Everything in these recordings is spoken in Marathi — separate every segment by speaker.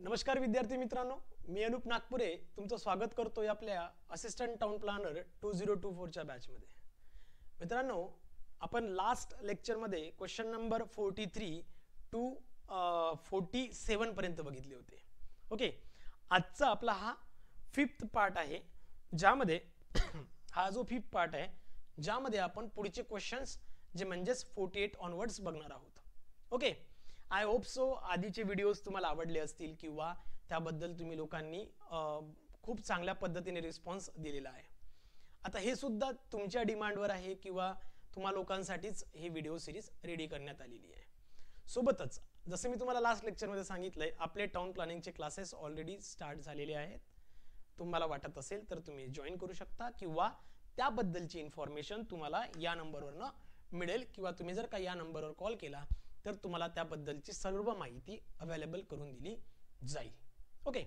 Speaker 1: नमस्कार विद्यार्थी मित्रांनो, मी अनुप नागपुरे तुमचं स्वागत करतोय आपल्या असिस्टंट टाउन प्लॅनर 2024 च्या बॅच मध्ये। मित्रांनो, आपण लास्ट लेक्चर मध्ये क्वेश्चन नंबर 43 टू 47 पर्यंत बघितले होते। ओके, आजचा आपला हा 5th पार्ट आहे, ज्यामध्ये हा जो 5th पार्ट आहे ज्यामध्ये आपण पुढचे क्वेश्चन्स जे म्हणजे 48 ऑनवर्ड्स बघणार आहोत। ओके, आय होप सो आधीचे व्हिडिओज तुम्हाला आवडले असतील किंवा त्याबद्दल तुम्ही लोकांनी खूप चांगल्या पद्धतीने रिस्पॉन्स दिलेला आहे। आता हे सुद्धा तुमच्या डिमांडवर आहे किंवा तुम्हा लोकांसाठीच हे व्हिडिओ सिरीज रेडी करण्यात आलेली आहे। सोबतच जसे मी तुम्हाला लास्ट लेक्चरमध्ये सांगितलंय, आपले टाउन प्लॅनिंगचे क्लासेस ऑलरेडी स्टार्ट झालेले आहेत। तुम्हाला वाटत असेल तर तुम्ही जॉईन करू शकता किंवा त्याबद्दलची इन्फॉर्मेशन तुम्हाला या नंबरवरनं मिळेल किंवा तुम्ही जर का या नंबरवर कॉल केला तर तुम्हाला त्याबद्दलची सर्व माहिती अवेलेबल करून दिली जाईल। Okay,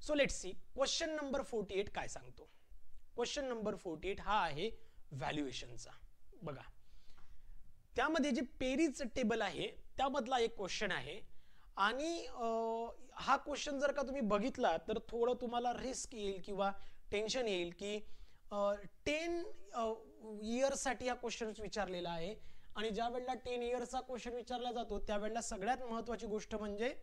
Speaker 1: so let's see question number 48 काय सांगतो। क्वेश्चन नंबर 48 हा आहे व्हॅल्युएशनचा। बघा, त्यामध्ये जे पेरीज टेबल आहे त्यामधला एक क्वेश्चन आहे आणि हा क्वेश्चन जर का तुम्ही बघितला तर थोडं तुम्हाला रिस्क येईल किंवा टेन्शन येईल की 10 इयर्स साठी हा क्वेश्चन विचारलेला आहे आणि ज्या वेळेला 10 इयर्सचा क्वेश्चन विचारला जातो त्यावेळेला सगळ्यात महत्त्वाची गोष्ट म्हणजे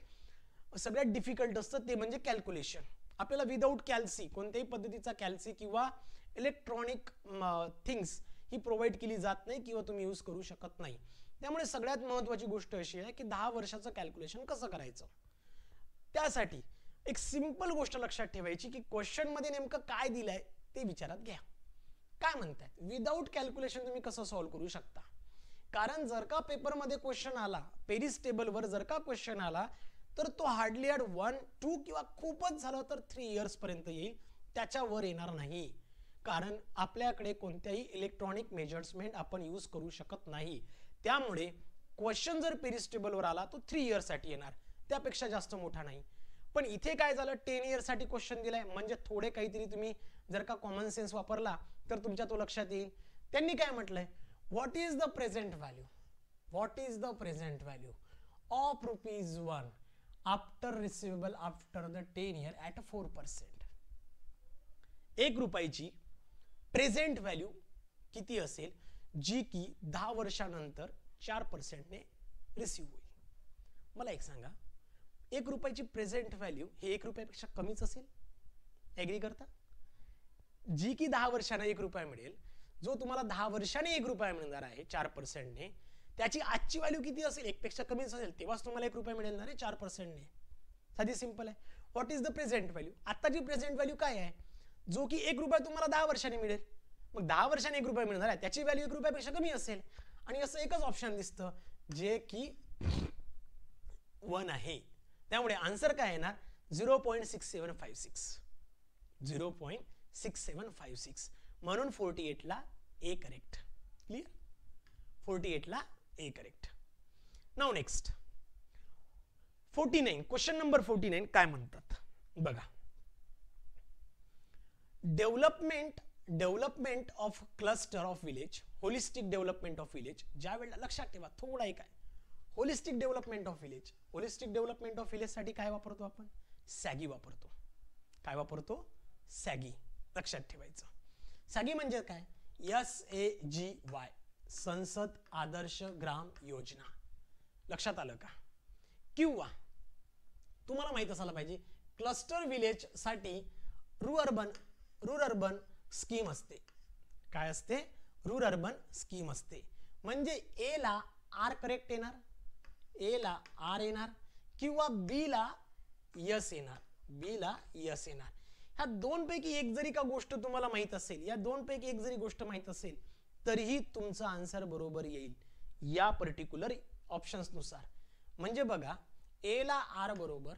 Speaker 1: सगळ्यात डिफिकल्ट असतं ते म्हणजे कॅल्क्युलेशन। आपल्याला विदाउट कॅल्सी कोणत्याही पद्धतीचा कॅल्सी किंवा इलेक्ट्रॉनिक थिंग्स ही प्रोव्हाइड केली जात नाही किंवा तुम्ही यूज करू शकत नाही। त्यामुळे सगळ्यात महत्त्वाची गोष्ट अशी आहे की 10 वर्षाचं कॅल्क्युलेशन कसं करायचं। त्यासाठी एक सिंपल गोष्ट लक्षात ठेवायची की क्वेश्चन मध्ये नेमकं काय दिलंय ते विचारात घ्या। काय म्हणतात विदाउट कॅल्क्युलेशन तुम्ही कसं सॉल्व्ह करू शकता। कारण जर का पेपर मध्ये क्वेश्चन आला, पेरीज टेबल वर जर का क्वेश्चन आला तर तो हार्डली 1, 2 किंवा खूपच झालं तर 3 इयर्स पर्यंत येईल, त्याच्यावर येणार नाही। कारण आपल्याकडे कोणत्याही इलेक्ट्रॉनिक मेजर्समेंट आपण यूज करू शकत नाही। त्यामुळे क्वेश्चन जर पेरीज टेबल वर आला तो 3 इयर्स साठी येणार, त्यापेक्षा जास्त मोठा नाही। पण इथे काय झालं, 10 इयर्स साठी क्वेश्चन दिलाय म्हणजे थोडे काहीतरी तुम्ही जर का कॉमन सेन्स वापरला तर तुमच्या तो लक्षात येईल। त्यांनी काय म्हटलंय, what is the present value, what is the present value of ₹1 after receivable after the 10 year at 4%। 1 रुपयाची प्रेझेंट व्हॅल्यू किती असेल जी की 10 वर्षानंतर 4% ने रिसीव होईल। मला एक सांगा, 1 रुपयाची प्रेझेंट व्हॅल्यू हे 1 रुपयापेक्षा कमीच असेल, एग्री करता? जी की 10 वर्षांना 1 रुपया मिळेल, जो तुम्हाला 10 वर्षांनी 1 रुपया मिळणार आहे 4% ने, त्याची आजची व्हॅल्यू किती असेल, 1 पेक्षा कमी असेल, तेव्हाच तुम्हाला 1 रुपया मिळणार आहे 4% ने। साधी सिंपल आहे। What is the present value, आताची प्रेझेंट व्हॅल्यू काय आहे, जो की 1 रुपया तुम्हाला 10 वर्षांनी मिळेल। मग 10 वर्षांनी 1 रुपया मिळणार आहे, त्याची व्हॅल्यू 1 रुपयापेक्षा कमी असेल आणि असं एकच ऑप्शन दिसतं जे की 1 आहे। त्यामुळे आन्सर काय येणार 0.6756, 0.6756। म्हणून 48 ला ए करेक्ट। क्लियर, 48 ला A correct. Now next 49, question number 49 काय म्हणतात बघा, development of cluster of village, holistic development of village. ज्या वेळेला लक्षात ठेवा थोडा एक आहे, holistic development of village, holistic development of village साठी काय वापरतो आपण, सॅगी वापरतो। काय वापरतो, सॅगी। लक्षात ठेवायचं, सॅगी म्हणजे काय, SAGY, संसद आदर्श ग्राम योजना। लक्षात आलं का? किंवा तुम्हाला माहित असायला पाहिजे क्लस्टर विलेज साठी रूरर्बन स्कीम असते। काय असते, रूरर्बन स्कीम असते। म्हणजे ए ला आर करेक्ट येणार, ए ला आर येणार किंवा बी ला यस येणार, बी ला यस येणार। ह्या दोन पैकी एक जरी का गोष्ट तुम्हाला माहित असेल, या दोन पैकी एक जरी गोष्ट माहित असेल तरीही तुमचा आन्सर बरोबर येईल या पर्टिक्युलर ऑप्शन्स नुसार। म्हणजे बघा, ए ला आर बरोबर,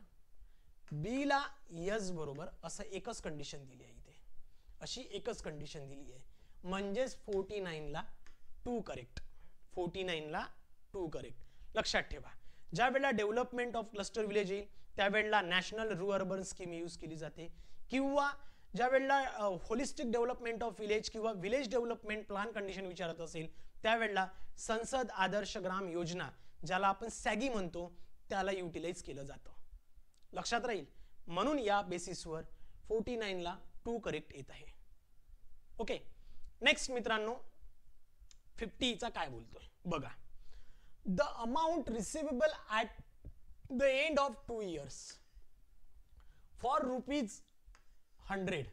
Speaker 1: बी ला यस बरोबर, असं एकच कंडिशन दिली आहे इथे, अशी एकच कंडिशन दिली आहे। म्हणजेच 49 ला 2 करेक्ट, 49 ला 2 करेक्ट। लक्षात ठेवा, ज्या वेळेला डेव्हलपमेंट ऑफ क्लस्टर विलेज येईल त्यावेळेला नॅशनल रूरर्बन स्कीम यूज केली जाते, किंवा ज्या वेळेला होलिस्टिक डेव्हलपमेंट ऑफ विलेज किंवा विलेज डेव्हलपमेंट प्लॅन कंडिशन विचारत असेल त्यावेळेला संसद आदर्श ग्राम योजना, ज्याला आपण सॅगी म्हणतो, त्याला युटिलाइज केलं जातं। लक्षात राहील. म्हणून या बेसिसवर 49 ला 2 करेक्ट येत आहे. ओके, नेक्स्ट मित्रांनो 50 चा काय बोलतोय बघा. The amount receivable at the end of 2 years for ₹100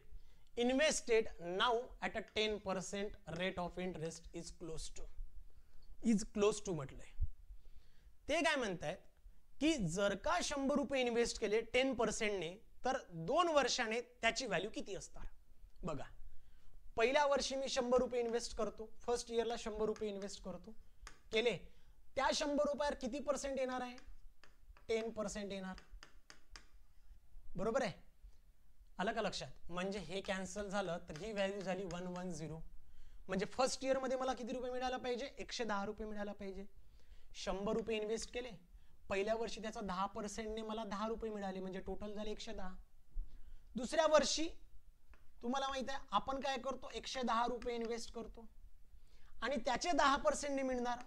Speaker 1: invested now at a 10% rate of interest is close to म्हटलंय. ते काय म्हणतायत की जर का ₹100 इन्व्हेस्ट केले 10% ने तर 2 वर्षाने त्याची व्हॅल्यू किती असणार बघा. पहिल्या वर्षी मी ₹100 इन्व्हेस्ट करतो, फर्स्ट इयरला ₹100 इन्व्हेस्ट करतो केले, त्या ₹100 किती पर्सेंट येणार आहे? 10% येणार. बरोबर आहे, आलं का लक्षात? म्हणजे हे कॅन्सल झालं तर ही व्हॅल्यू झाली 110. म्हणजे फर्स्ट इयर मध्ये मला किती रुपये मिळायला पाहिजे? ₹110 मिळायला पाहिजे. ₹100 इन्व्हेस्ट केले, पहिल्या वर्षी त्याचा 10% ने मला ₹10 मिळाले, म्हणजे टोटल झाले 110. दुसऱ्या वर्षी तुम्हाला माहित आहे आपण काय करतो, ₹110 इन्व्हेस्ट करतो आणि त्याचे 10% ने मिळणार,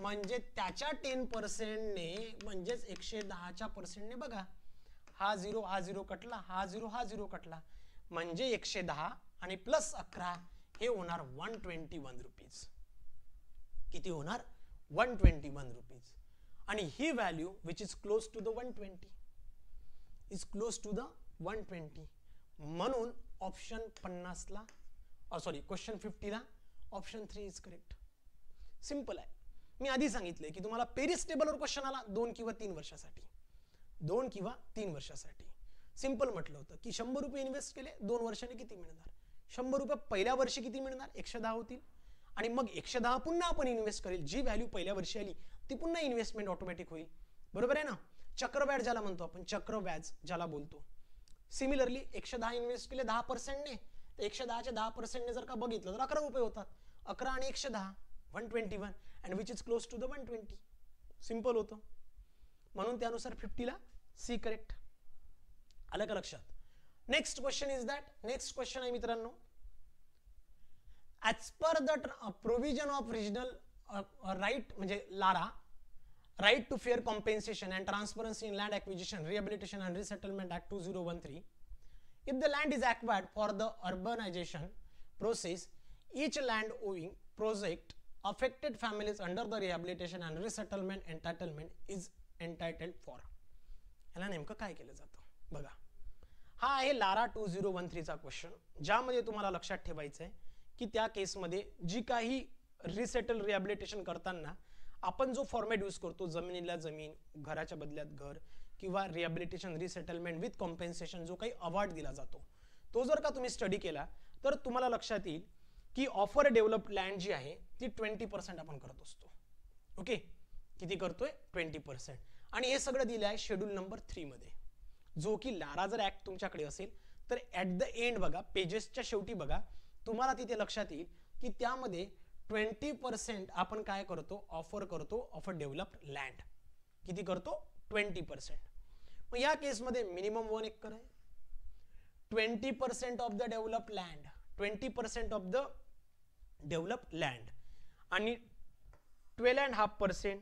Speaker 1: म्हणजे त्याच्या 10% ने म्हणजेच 110% ने बघा, हा 0 कटला, हा 0 कटला, म्हणजे 110 आणि प्लस 11 हे होणार ₹121. किती होणार? ₹121. आणि ही value which is close to the 120 is close to the 120. म्हणून ऑप्शन 50 ला क्वेश्चन 50 ला ऑप्शन 3 इज करेक्ट. सिंपल आहे. मी आधी सांगितले की तुम्हाला पेरिस टेबलवर क्वेश्चन आला 2 किंवा 3 वर्षासाठी, 2 किंवा 3 वर्षासाठी सिंपल म्हटलं होतं की ₹100 इन्व्हेस्ट केले 2 वर्षांनी किती मिळणार? ₹100 पहिल्या वर्षी किती मिळणार? 110 होतील आणि मग 110 पुन्हा आपण इन्व्हेस्ट करेल, जी व्हॅल्यू पहिल्या वर्षी आली ती पुन्हा इन्व्हेस्टमेंट ऑटोमॅटिक होईल. बरोबर आहे ना? चक्रव्याज ज्याला म्हणतो आपण, चक्रव्याज ज्याला बोलतो. सिमिलरली 110 इन्व्हेस्ट केले 10% ने, तर 110 चे 10% ने जर का बघितलं तर ₹11 होतात. 11 आणि 110 121 and which is close to the 120. Simple होतं. म्हणून त्यानुसार 50 ला सी करेक्ट. आलं का लक्षात? Next question is that, next question आहे मित्रांनो, as per the provision of regional right म्हणजे LARR, right to fair compensation and transparency in land acquisition rehabilitation and resettlement act 2013, if the land is acquired for the urbanisation process, each land owing project affected families under the rehabilitation and resettlement entitlement is entitled for. याला नेमकं काय केलं जातं बघा. हा आहे लारा 2013 चा क्वेश्चन, ज्यामध्ये तुम्हाला लक्षात ठेवायचं आहे की त्या केसमध्ये जी काही रिसेटल रिहॅबिलिटेशन करताना आपण जो फॉर्मॅट यूज करतो, जमिनीला जमीन, घराच्या बदल्यात घर किंवा रिहॅबिलिटेशन रिसेटलमेंट विथ कॉम्पेन्सेशन, जो काही अवॉर्ड दिला जातो, तो जर का तुम्ही स्टडी केला तर तुम्हाला लक्षात येईल की ऑफर डेव्हलप्ड लँड जी आहे ती 20% आपण करत असतो. ओके, किती करतोय? 20%. आणि हे सगळं दिलं आहे शेड्यूल नंबर 3 मध्ये, जो की लारा जर ऍक्ट तुमच्याकडे असेल तर ऍट द एंड बघा, पेजेसच्या शेवटी बघा, तुम्हाला तिथे लक्षात येईल की त्यामध्ये 20% आपण काय करतो? ऑफर करतो ऑफ अ डेव्हलप्ड लँड. किती करतो? 20%. मग या केसमध्ये मिनिमम 1 एकर आहे. 20% of the developed land, 20% of the developed land आणि 12.5%,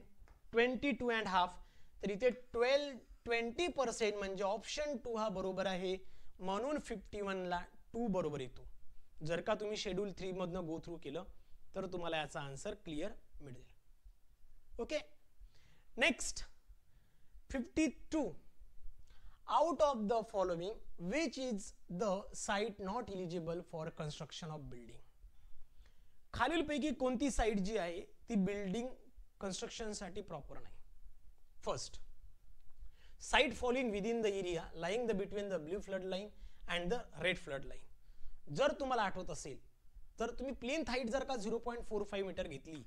Speaker 1: 22.5%, तर इथे 20% म्हणजे ऑप्शन 2 हा बरोबर आहे. म्हणून 51 ला 2 बरोबर येतो. जर का तुम्ही शेड्यूल 3 मधनं गो थ्रू केलं तर तुम्हाला याचा आन्सर क्लिअर मिळेल. Okay, next 52, out of the following which is the site not eligible for construction of building. खालीलपैकी कोणती साइट जी आहे ती बिल्डिंग कन्स्ट्रक्शन साठी प्रॉपर नाही? First, site falling within the area lying the between the blue flood line and the red flood line. जर तुम्हाला आठवत असेल तर तुम्ही प्लेन हाईट जर का 0.45 मीटर घेतली,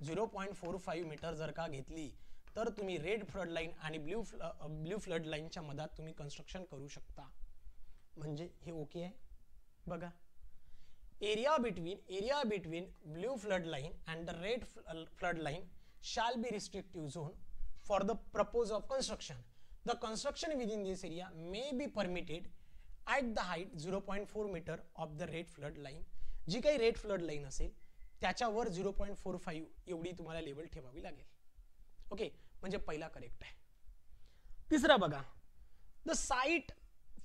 Speaker 1: 0.45 मीटर जर का घेतली तर तुम्ही रेड फ्लड लाईन आणि ब्ल्यू फ्लड लाईनच्या मधात तुम्ही कन्स्ट्रक्शन करू शकता. म्हणजे हे ओके आहे बघा. Area between blue flood line and the red flood line shall be restrictive zone for the purpose of construction. The construction within this area may be permitted at the height 0.4 meter of the red flood line. जी काही रेड फ्लड लाईन असेल त्याच्यावर 0.45 एवढी तुम्हाला लेवल ठेवावी लागेल. ओके, म्हणजे पहिला करेक्ट आहे. तिसरा बघा, the site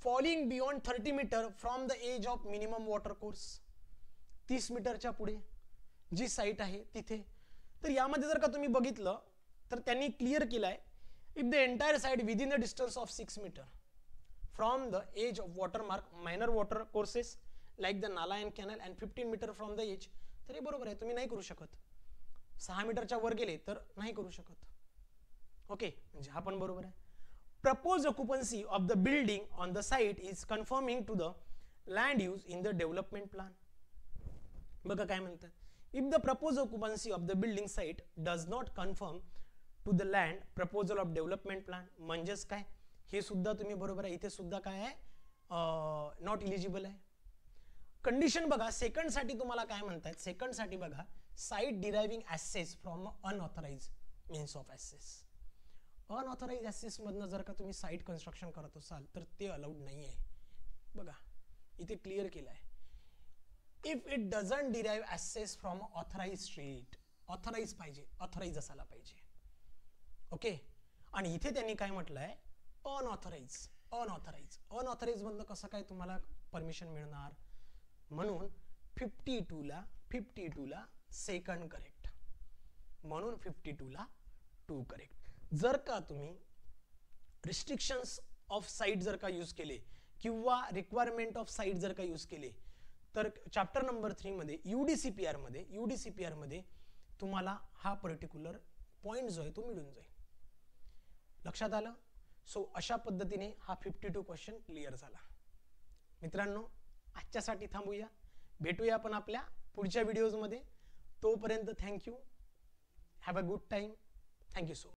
Speaker 1: falling beyond 30 metre from the edge of minimum water course. 30 मीटरच्या पुढे जी साईट आहे तिथे. तर यामध्ये जर का तुम्ही बघितलं तर त्यांनी क्लिअर केलाय, if the entire site within the distance of 6 metre from the edge of watermark minor water courses like the nala and canal and 15 metre from the edge. तर हे बरोबर आहे, तुम्ही नाही करू शकत. 6 मीटरच्या वर गेले तर नाही करू शकत. ओके, म्हणजे हा पण बरोबर आहे. Propose occupancy of the building on the site is confirming to the land use in the development plan. बघा काय म्हणतात, if the propose occupancy of the building site does not confirm to the land proposal of development plan. म्हणजेच काय, हे सुद्धा तुम्ही बरोबर आहे. इथे सुद्धा काय आहे, नॉट इलिजिबल आहे. कंडिशन बघा, सेकंड साठी तुम्हाला काय म्हणतात, सेकंड साठी बघा, site deriving access from unauthorised means of access. Unauthorised access मधनं जर का तुम्ही साइट कन्स्ट्रक्शन करत असाल तर ते अलाउड नाही आहे. बघा इथे क्लिअर केलं आहे, if it doesn't derive access from authorised street. Authorised पाहिजे, ऑथराइज असायला पाहिजे. ओके, आणि इथे त्यांनी काय म्हटलंय, अनऑथराइज. अनऑथराइज अनऑथराइज मधनं कसं काय तुम्हाला परमिशन मिळणार. म्हणून 52 ला सेकंड करेक्ट, म्हणून 52 ला 2 करेक्ट. जर का तुम्ही रिस्ट्रिक्शन्स ऑफ साइट जर का यूज केले किंवा रिक्वायरमेंट ऑफ साइट जर का यूज केले तर चॅप्टर नंबर 3 मध्ये यूडीसीपीआर मध्ये तुम्हाला हा पर्टिक्युलर पॉइंट जो आहे तो मिळून जाईल. लक्षात आलं. सो अशा पद्धतीने हा 52 क्वेश्चन क्लिअर झाला. मित्रांनो, आजच्यासाठी थांबूया, भेटूया आपण आपल्या पुढच्या व्हिडिओज मध्ये. तोपर्यंत thank you, have a good time. Thank you so much.